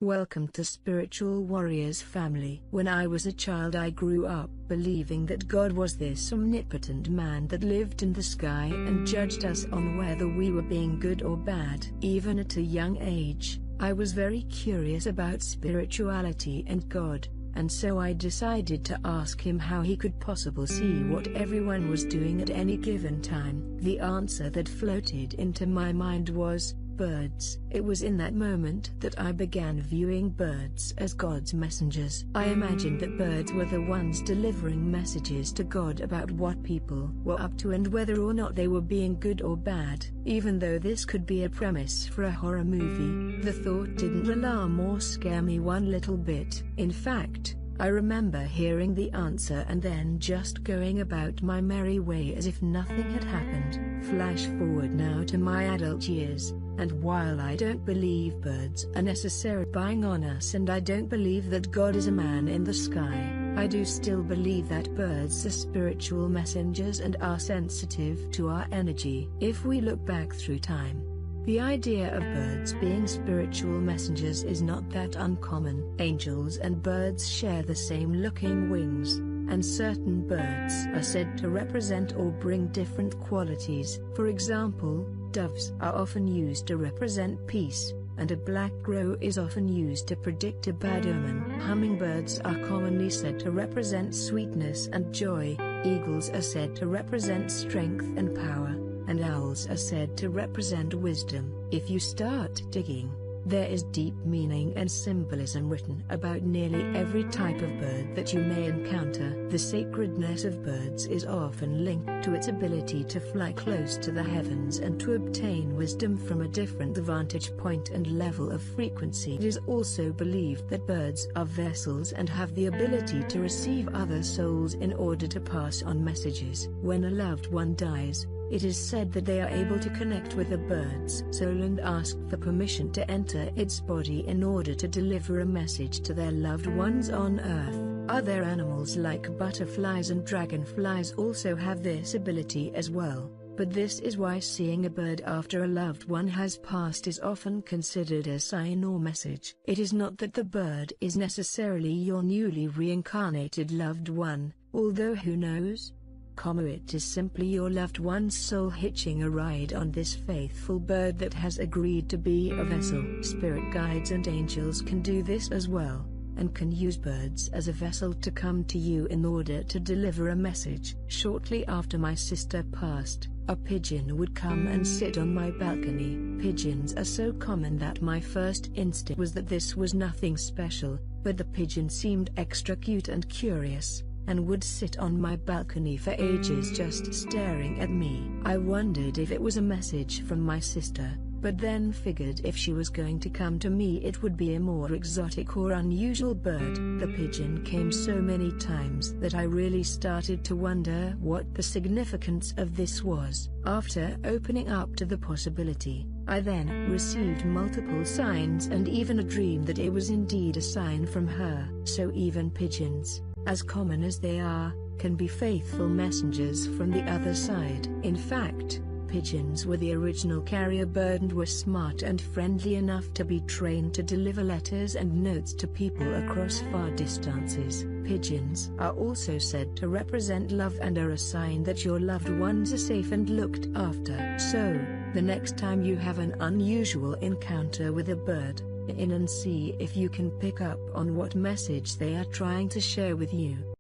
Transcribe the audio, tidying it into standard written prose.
Welcome to Spiritual Warriors family. When I was a child, I grew up believing that God was this omnipotent man that lived in the sky and judged us on whether we were being good or bad. Even at a young age, I was very curious about spirituality and God, and so I decided to ask him how he could possibly see what everyone was doing at any given time. The answer that floated into my mind was, birds. It was in that moment that I began viewing birds as God's messengers. I imagined that birds were the ones delivering messages to God about what people were up to and whether or not they were being good or bad. Even though this could be a premise for a horror movie, the thought didn't alarm or scare me one little bit. In fact, I remember hearing the answer and then just going about my merry way as if nothing had happened. Flash forward now to my adult years, and while I don't believe birds are necessarily spying on us and I don't believe that God is a man in the sky, I do still believe that birds are spiritual messengers and are sensitive to our energy. If we look back through time, the idea of birds being spiritual messengers is not that uncommon. Angels and birds share the same looking wings, and certain birds are said to represent or bring different qualities. For example, doves are often used to represent peace, and a black crow is often used to predict a bad omen. Hummingbirds are commonly said to represent sweetness and joy, eagles are said to represent strength and power, and owls are said to represent wisdom. If you start digging, there is deep meaning and symbolism written about nearly every type of bird that you may encounter. The sacredness of birds is often linked to its ability to fly close to the heavens and to obtain wisdom from a different vantage point and level of frequency. It is also believed that birds are vessels and have the ability to receive other souls in order to pass on messages. When a loved one dies, it is said that they are able to connect with a bird's soul and ask for permission to enter its body in order to deliver a message to their loved ones on Earth. Other animals like butterflies and dragonflies also have this ability as well, but this is why seeing a bird after a loved one has passed is often considered a sign or message. It is not that the bird is necessarily your newly reincarnated loved one, although who knows? It is simply your loved one's soul hitching a ride on this faithful bird that has agreed to be a vessel. Spirit guides and angels can do this as well, and can use birds as a vessel to come to you in order to deliver a message. Shortly after my sister passed, a pigeon would come and sit on my balcony. Pigeons are so common that my first instinct was that this was nothing special, but the pigeon seemed extra cute and curious, and would sit on my balcony for ages just staring at me. I wondered if it was a message from my sister, but then figured if she was going to come to me it would be a more exotic or unusual bird. The pigeon came so many times that I really started to wonder what the significance of this was. After opening up to the possibility, I then received multiple signs and even a dream that it was indeed a sign from her. So even pigeons, as common as they are, can be faithful messengers from the other side. In fact, pigeons were the original carrier bird and were smart and friendly enough to be trained to deliver letters and notes to people across far distances. Pigeons are also said to represent love and are a sign that your loved ones are safe and looked after. So, the next time you have an unusual encounter with a bird, in and see if you can pick up on what message they are trying to share with you.